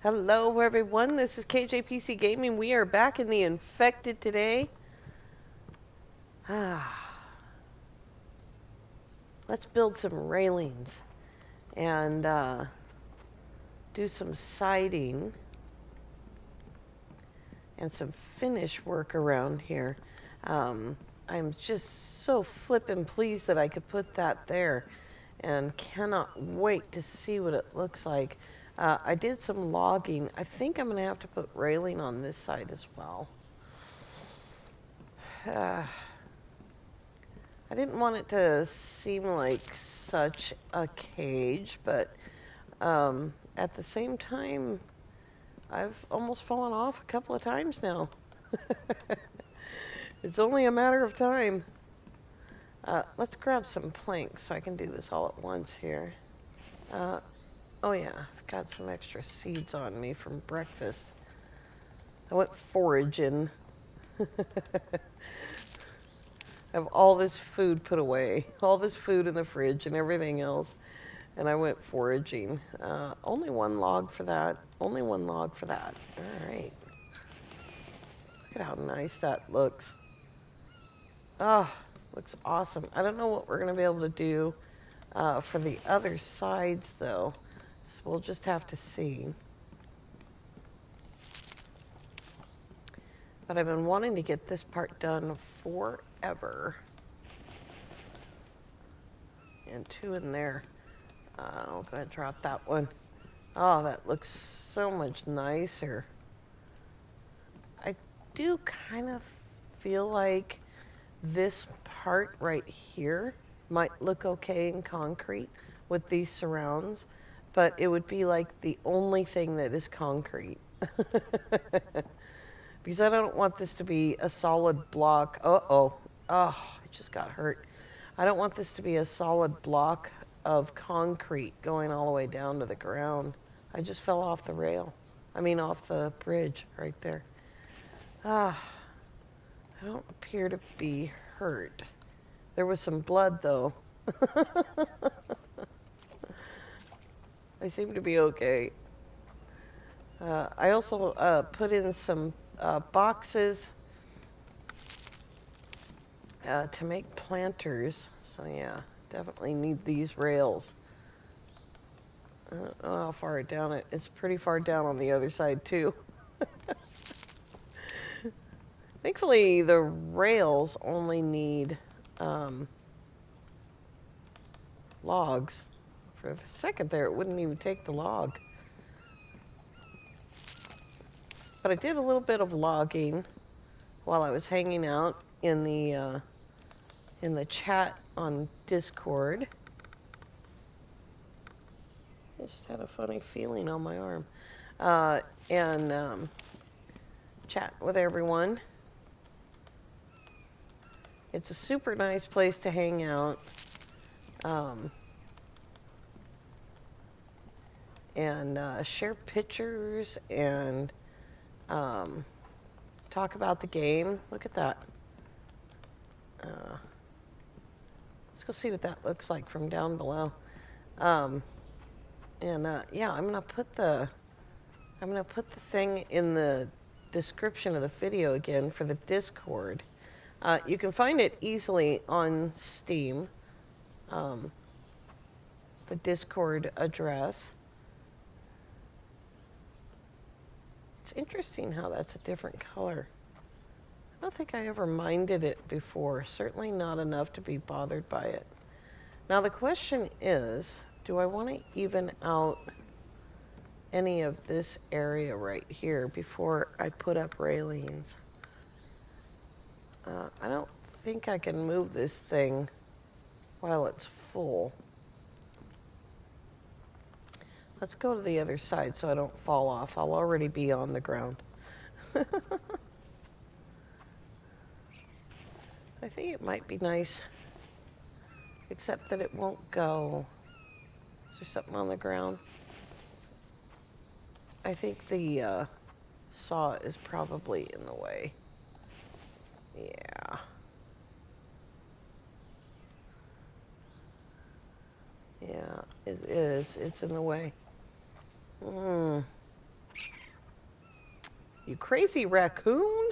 Hello everyone, this is KJPC Gaming. We are back in the Infected today. Let's build some railings and do some siding and some finish work around here. I'm just so flippin' pleased that I could put that there and cannot wait to see what it looks like. I did some logging. I think I'm going to have to put railing on this side as well. I didn't want it to seem like such a cage, but at the same time, I've almost fallen off a couple of times now. It's only a matter of time. Let's grab some planks so I can do this all at once here. Oh yeah, I've got some extra seeds on me from breakfast. I went foraging. I have all this food put away, all this food in the fridge and everything else, and I went foraging. Only one log for that. Only one log for that. All right. Look at how nice that looks. Oh, looks awesome. I don't know what we're going to be able to do for the other sides, though. So we'll just have to see. But I've been wanting to get this part done forever. And two in there. I'll go ahead and drop that one. Oh, that looks so much nicer. I do kind of feel like this part right here might look okay in concrete with these surrounds, but it would be like the only thing that is concrete. Because I don't want this to be a solid block. Oh, I just got hurt. I don't want this to be a solid block of concrete going all the way down to the ground. I just fell off the rail. I mean, off the bridge right there. I don't appear to be hurt. There was some blood, though. I seem to be okay. I also put in some boxes to make planters. So yeah, definitely need these rails. I don't know how far down it's pretty far down on the other side too. Thankfully, the rails only need logs. For a second there, it wouldn't even take the log. But I did a little bit of logging while I was hanging out in the chat on Discord. Just had a funny feeling on my arm. And chat with everyone. It's a super nice place to hang out. And share pictures and talk about the game. Look at that. Let's go see what that looks like from down below. Yeah, I'm gonna put the thing in the description of the video again for the Discord. You can find it easily on Steam. The Discord address. It's interesting how that's a different color. I don't think I ever minded it before. Certainly not enough to be bothered by it. Now the question is, do I want to even out any of this area right here before I put up railings? I don't think I can move this thing while it's full. Let's go to the other side so I don't fall off. I'll already be on the ground. I think it might be nice, except that it won't go. Is there something on the ground? I think the saw is probably in the way. Yeah. Yeah, it is. It's in the way. You crazy raccoon.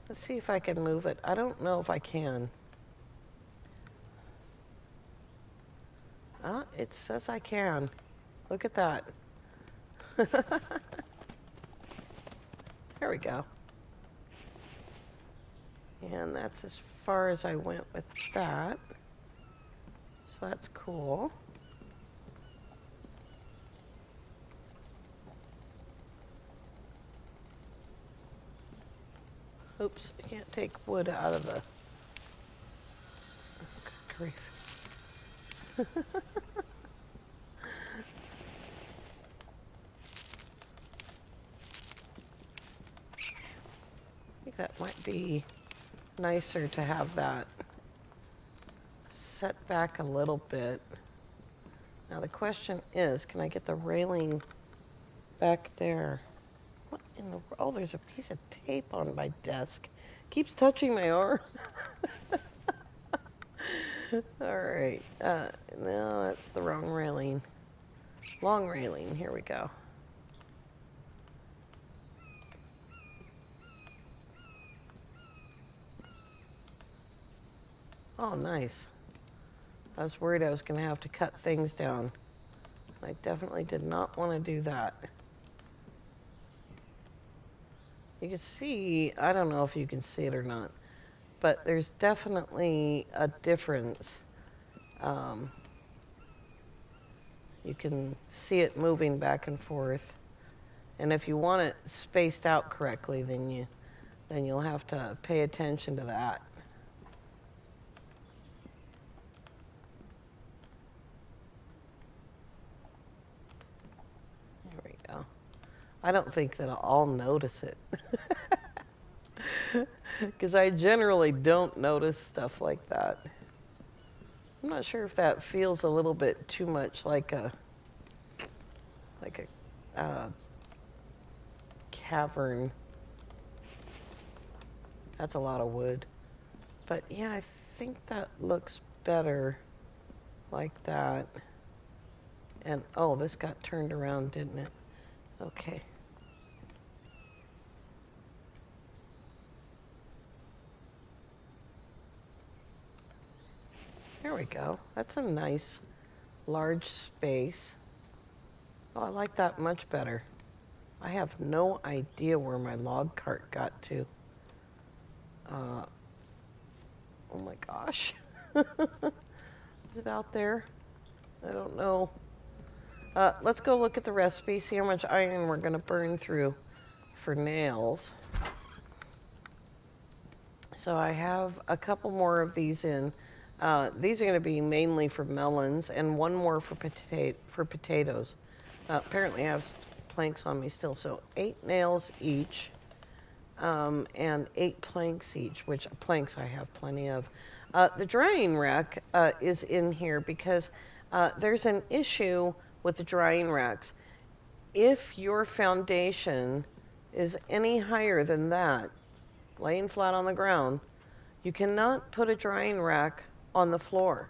Let's see if I can move it. I don't know if I can. It says I can. Look at that. There we go. And that's as far as I went with that. So that's cool. Oops, I can't take wood out of the... Oh, good grief. I think that might be nicer to have that set back a little bit. Now the question is, can I get the railing back there? What in the... Oh, there's a piece of tape on my desk. Keeps touching my arm. All right. No, that's the wrong railing. Long railing. Here we go. Oh, nice. I was worried I was going to have to cut things down. I definitely did not want to do that. You can see, I don't know if you can see it or not, but there's definitely a difference. You can see it moving back and forth. And if you want it spaced out correctly, then you'll have to pay attention to that. There we go. I don't think that I'll notice it. Because I generally don't notice stuff like that. I'm not sure if that feels a little bit too much like a cavern. That's a lot of wood. But yeah, I think that looks better like that. And oh, this got turned around, didn't it? Okay. There we go. That's a nice large space. Oh, I like that much better. I have no idea where my log cart got to. Oh my gosh. Is it out there? I don't know. Let's go look at the recipe, see how much iron we're going to burn through for nails. So I have a couple more of these in. These are going to be mainly for melons and one more for potatoes. Apparently I have planks on me still, so 8 nails each, and 8 planks each, which planks I have plenty of. The drying rack is in here because there's an issue with the drying racks. If your foundation is any higher than that, laying flat on the ground, you cannot put a drying rack on the floor.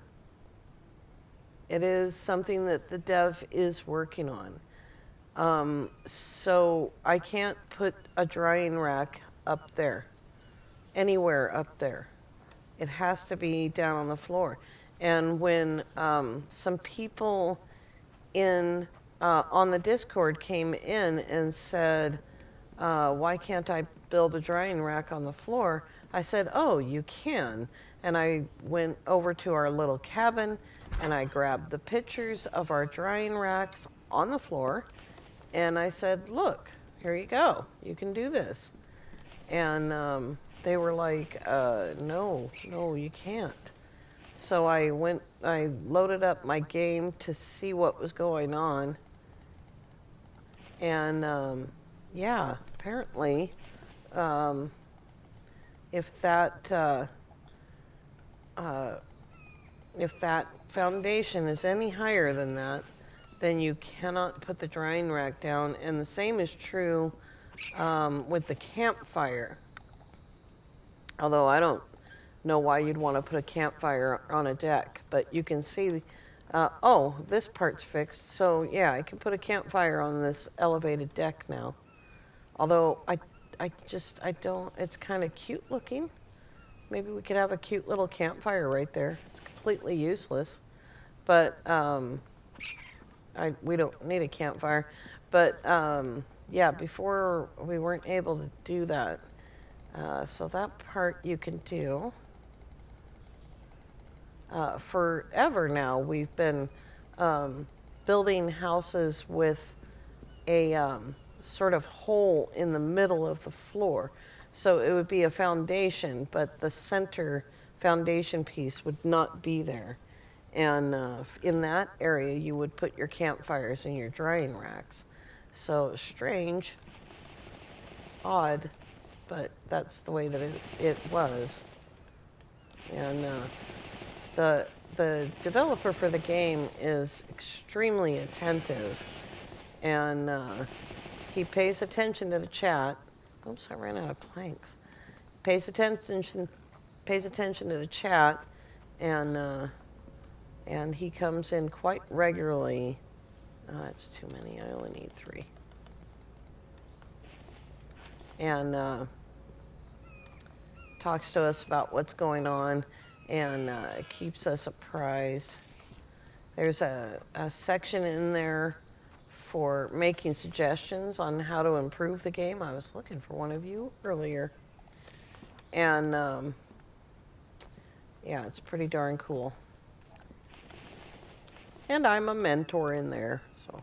It is something that the dev is working on. So I can't put a drying rack up there, anywhere up there. It has to be down on the floor. And when some people on the Discord came in and said, why can't I build a drying rack on the floor? I said, oh, you can. And I went over to our little cabin and I grabbed the pictures of our drying racks on the floor. And I said, look, here you go. You can do this. And they were like, no, you can't. So I loaded up my game to see what was going on. And yeah, apparently, if that foundation is any higher than that, then you cannot put the drying rack down. And the same is true with the campfire. Although I don't know why you'd want to put a campfire on a deck, but you can see Oh, this part's fixed. So yeah, I can put a campfire on this elevated deck now. Although I don't. It's kind of cute looking. Maybe we could have a cute little campfire right there. It's completely useless, but we don't need a campfire. But yeah, before we weren't able to do that. So that part you can do. Forever now, we've been building houses with a sort of hole in the middle of the floor. So it would be a foundation, but the center foundation piece would not be there. And in that area, you would put your campfires and your drying racks. So strange, odd, but that's the way that it was. And the developer for the game is extremely attentive, and he pays attention to the chat. Oops, I ran out of planks. Pays attention to the chat, and he comes in quite regularly. It's too many. I only need 3. And talks to us about what's going on, and keeps us apprised. There's a section in there for making suggestions on how to improve the game. I was looking for one of you earlier. And yeah, it's pretty darn cool. And I'm a mentor in there, so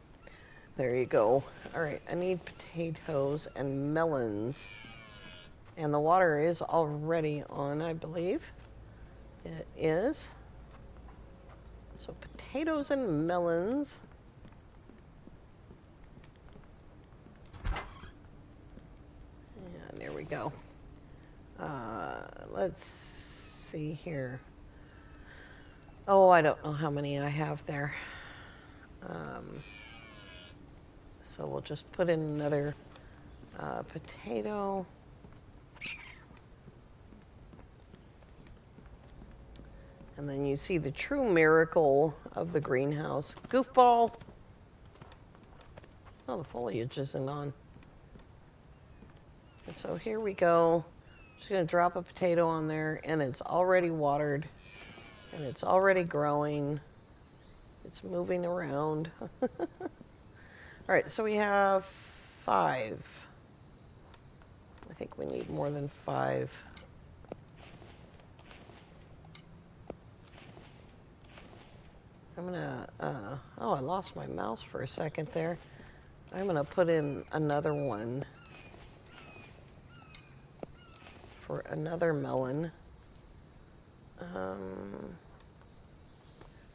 there you go. All right, I need potatoes and melons. And the water is already on, I believe. It is. So potatoes and melons. And there we go. Let's see here. Oh, I don't know how many I have there. So we'll just put in another potato. And then you see the true miracle of the greenhouse. Goofball! Oh, the foliage isn't on. And so here we go. Just going to drop a potato on there, and it's already watered. And it's already growing. It's moving around. Alright, so we have 5. I think we need more than 5. I'm gonna, oh, I lost my mouse for a second there. I'm gonna put in another one for another melon.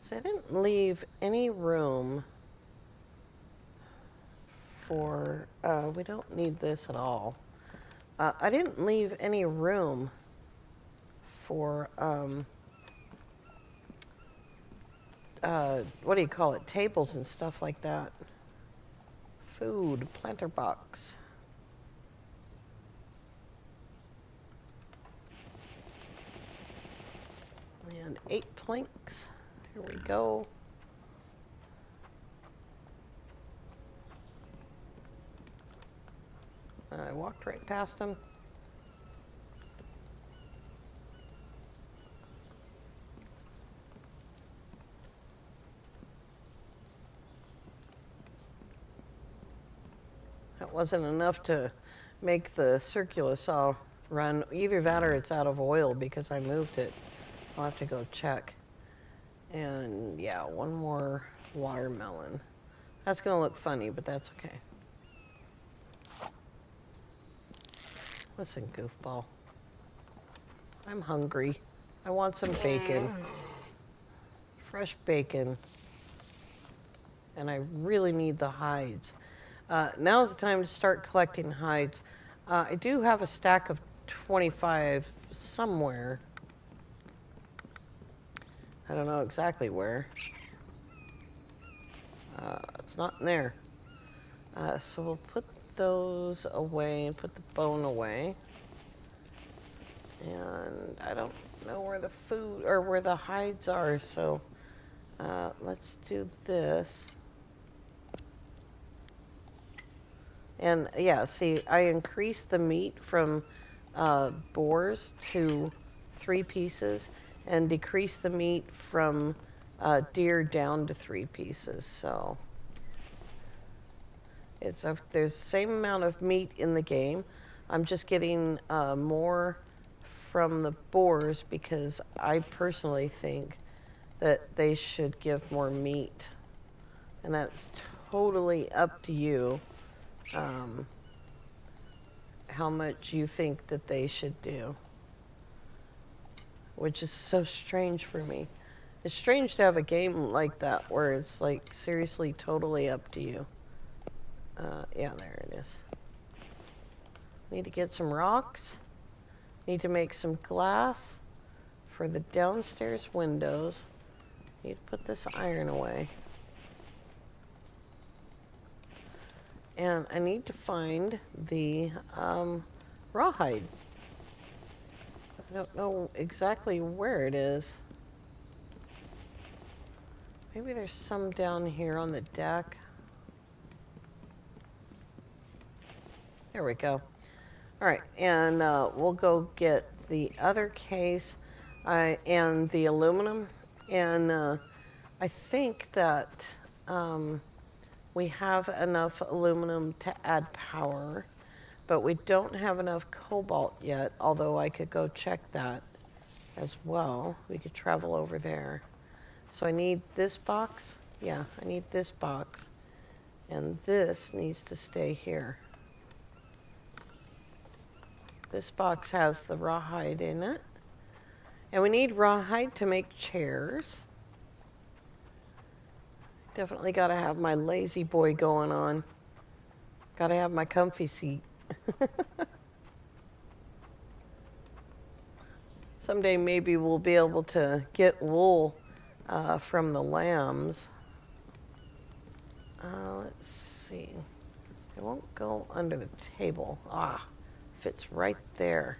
So I didn't leave any room for, we don't need this at all. I didn't leave any room for, what do you call it? Tables and stuff like that. Food, planter box. And 8 planks. Here we go. I walked right past them. That wasn't enough to make the circular saw run. Either that or it's out of oil because I moved it. I'll have to go check. And yeah, one more watermelon. That's gonna look funny, but that's okay. Listen, goofball. I'm hungry. I want some bacon. Fresh bacon. And I really need the hides. Now's the time to start collecting hides. I do have a stack of 25 somewhere. I don't know exactly where. It's not in there. So we'll put those away and put the bone away. And I don't know where the food or where the hides are, so Let's do this. And yeah, see, I increased the meat from boars to 3 pieces and decreased the meat from deer down to 3 pieces. So there's the same amount of meat in the game. I'm just getting more from the boars because I personally think that they should give more meat. And that's totally up to you. How much you think that they should do, which is so strange for me. It's strange to have a game like that where it's like seriously totally up to you. Yeah, there it is. Need to get some rocks. Need to make some glass for the downstairs windows. Need to put this iron away. And I need to find the rawhide. I don't know exactly where it is. Maybe there's some down here on the deck. There we go. All right, and we'll go get the other case and the aluminum. And I think that we have enough aluminum to add power, but we don't have enough cobalt yet, although I could go check that as well. We could travel over there. So I need this box. Yeah, I need this box. And this needs to stay here. This box has the rawhide in it. And we need rawhide to make chairs. Definitely got to have my lazy boy going on. Got to have my comfy seat. Someday maybe we'll be able to get wool from the lambs. Let's see. It won't go under the table. Fits right there.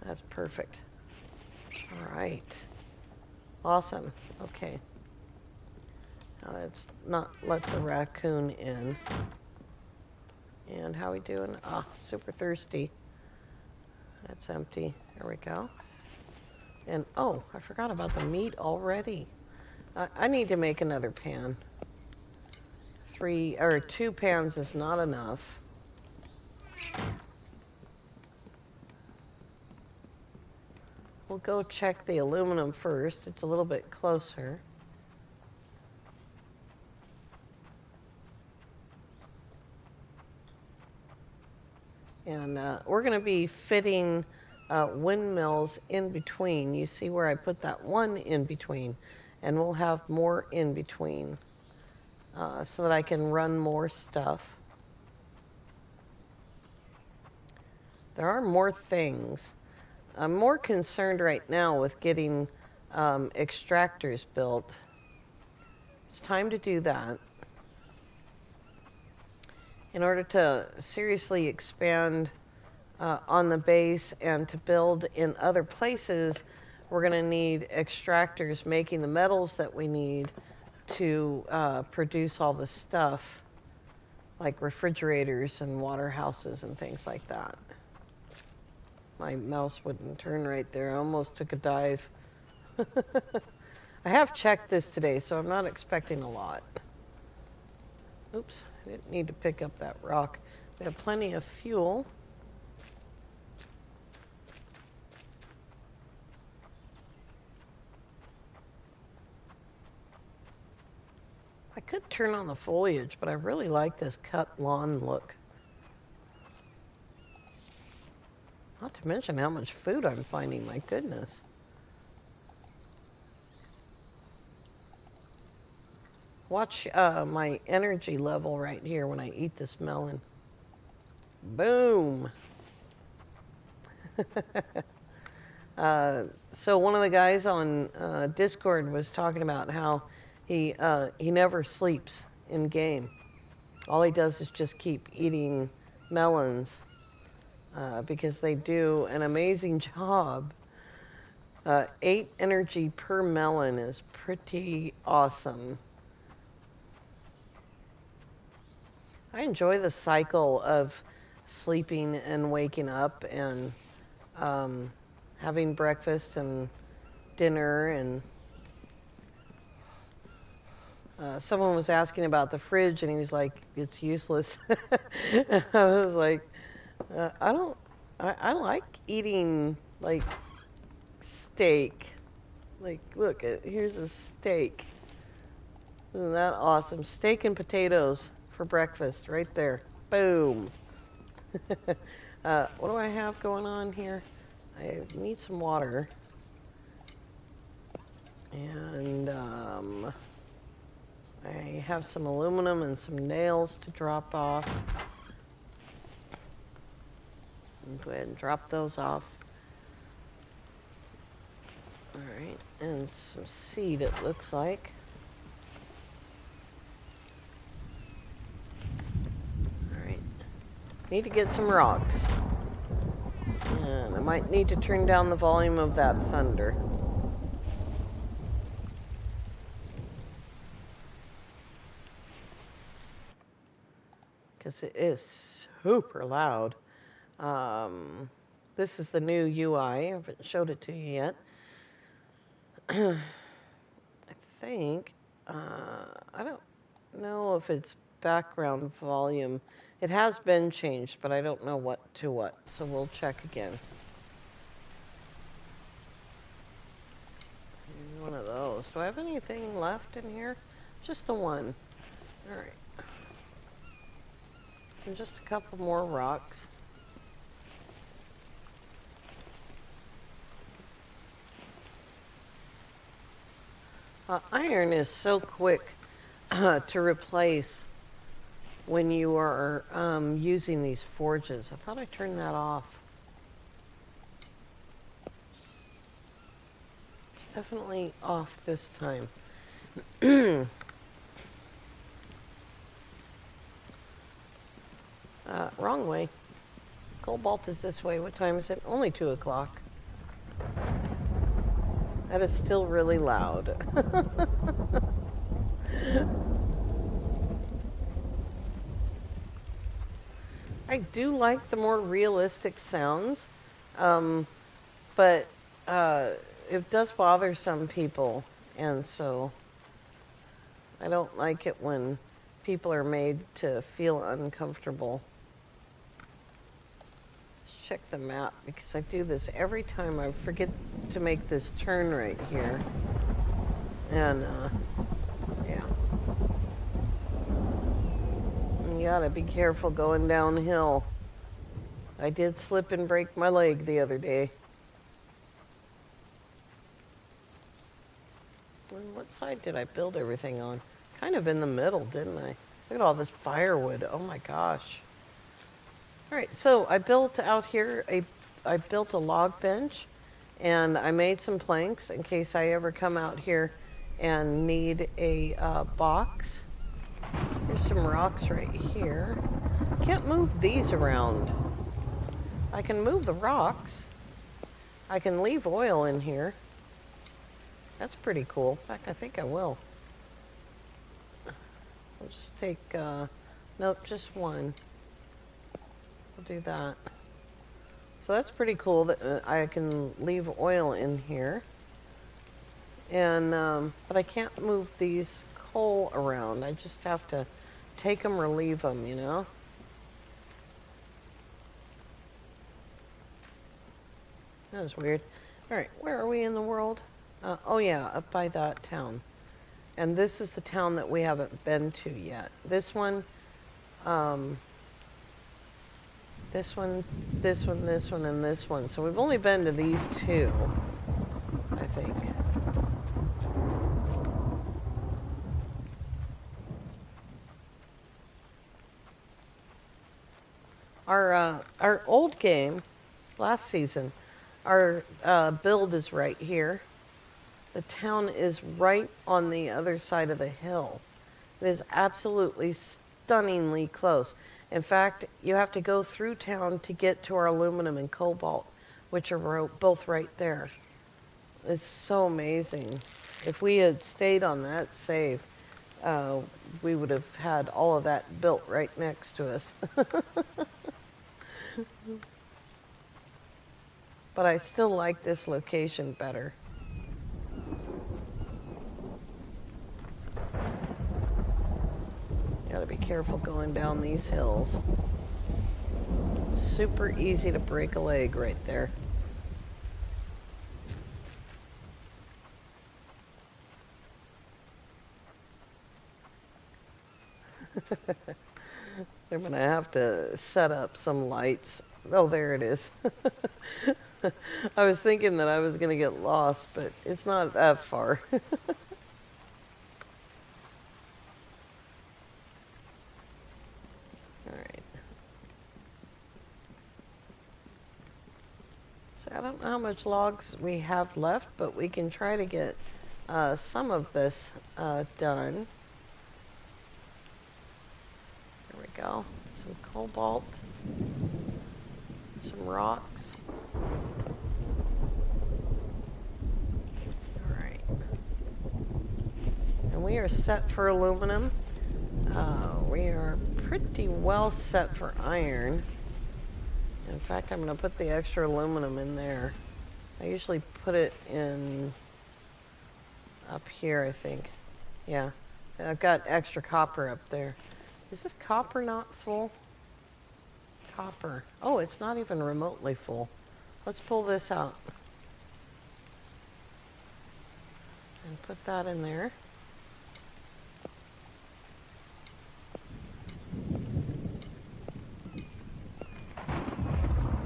That's perfect. All right. Awesome. Okay. Now let's not let the raccoon in. And how we doing? Super thirsty. That's empty. There we go. And oh, I forgot about the meat already. I need to make another pan. 2 pans is not enough. We'll go check the aluminum first. It's a little bit closer. And we're going to be fitting windmills in between. You see where I put that one in between. And we'll have more in between so that I can run more stuff. There are more things. I'm more concerned right now with getting extractors built. It's time to do that. In order to seriously expand on the base and to build in other places, we're going to need extractors making the metals that we need to produce all the stuff, like refrigerators and water houses and things like that. My mouse wouldn't turn right there. I almost took a dive. I have checked this today, so I'm not expecting a lot. Oops, I didn't need to pick up that rock. We have plenty of fuel. I could turn on the foliage, but I really like this cut lawn look. Not to mention how much food I'm finding, my goodness. Watch my energy level right here when I eat this melon. Boom! So one of the guys on Discord was talking about how he never sleeps in game. All he does is just keep eating melons because they do an amazing job 8 energy per melon is pretty awesome. I enjoy the cycle of sleeping and waking up and um, having breakfast and dinner. And someone was asking about the fridge, and he was like, "It's useless." I was like, "I don't. I like eating like steak. Like, look, here's a steak. Isn't that awesome? Steak and potatoes for breakfast, right there. Boom." What do I have going on here? I need some water. And I have some aluminum and some nails to drop off. Go ahead and drop those off. Alright, and some seed it looks like. Alright. Need to get some rocks. And I might need to turn down the volume of that thunder. Because it is super loud. This is the new UI. I haven't showed it to you yet. I think, I don't know if it's background volume. It has been changed, but I don't know what to what, so we'll check again. One of those. Do I have anything left in here? Just the one. Alright. And just a couple more rocks. Iron is so quick to replace when you are using these forges. I thought I turned that off. It's definitely off this time. Wrong way. Cobalt is this way. What time is it? Only 2 o'clock. That is still really loud. I do like the more realistic sounds, but it does bother some people, and so I don't like it when people are made to feel uncomfortable. Let's check the map, because I do this every time. I forget to make this turn right here, and yeah. You gotta be careful going downhill. I did slip and break my leg the other day. And what side did I build everything on? Kind of in the middle, didn't I? Look at all this firewood. Oh my gosh. Alright, so I built out here I built a log bench, and I made some planks in case I ever come out here and need a box. There's some rocks right here. Can't move these around. I can move the rocks. I can leave oil in here. That's pretty cool. In fact, I think I will. I'll just take, nope, just one. I'll do that. So that's pretty cool that I can leave oil in here. And, but I can't move these coal around. I just have to take them or leave them, you know? That was weird. Alright, where are we in the world? Oh yeah, up by that town. And this is the town that we haven't been to yet. This one, this one, this one, this one, and this one. So we've only been to these two, I think. Our old game, last season, our build is right here. The town is right on the other side of the hill. It is absolutely stunningly close. In fact, you have to go through town to get to our aluminum and cobalt, which are both right there. It's so amazing. If we had stayed on that save, we would have had all of that built right next to us. But I still like this location better. Gotta be careful going down these hills. Super easy to break a leg right there. I'm gonna have to set up some lights. Oh, there it is. I was thinking that I was gonna get lost, but it's not that far. Alright. So I don't know how much logs we have left, but we can try to get some of this done. There we go. Some cobalt. Some rocks. Alright. And we are set for aluminum. We are pretty well set for iron. In fact, I'm going to put the extra aluminum in there. I usually put it in up here, I think. Yeah. I've got extra copper up there. Is this copper not full? Copper. Oh, it's not even remotely full. Let's pull this out. And put that in there.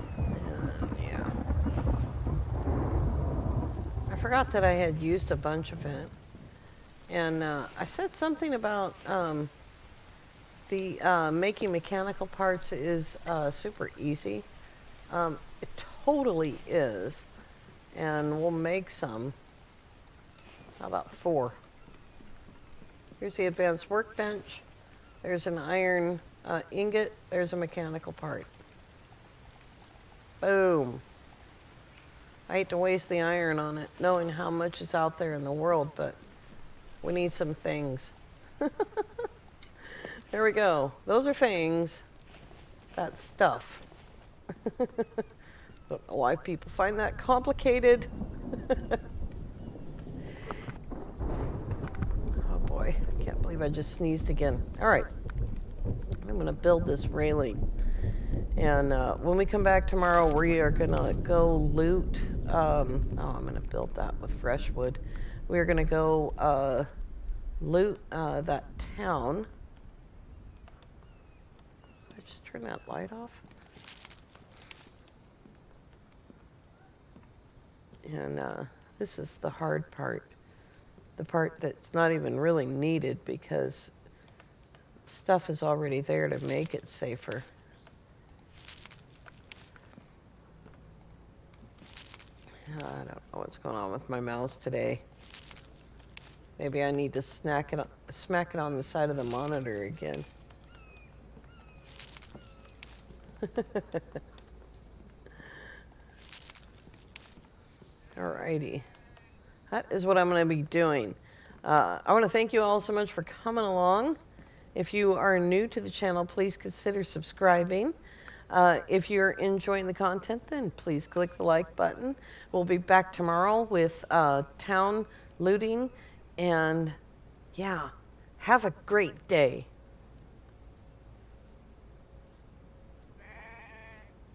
And yeah. I forgot that I had used a bunch of it. And I said something about the making mechanical parts is super easy. It totally is. And we'll make some. How about 4? Here's the advanced workbench. There's an iron ingot. There's a mechanical part. Boom. I hate to waste the iron on it, knowing how much is out there in the world, but we need some things. There we go. Those are things. That's stuff. Don't know why people find that complicated. Oh boy, I can't believe I just sneezed again. All right, I'm gonna build this railing. And when we come back tomorrow, we are gonna go loot. I'm gonna build that with fresh wood. We're gonna go loot that town. Did I just turn that light off? And this is the hard part. The part that's not even really needed because stuff is already there to make it safer. I don't know what's going on with my mouse today. Maybe I need to smack it on the side of the monitor again. Alrighty. That is what I'm going to be doing. I want to thank you all so much for coming along. If you are new to the channel, please consider subscribing. If you're enjoying the content, then please click the like button. We'll be back tomorrow with town looting. And yeah, have a great day.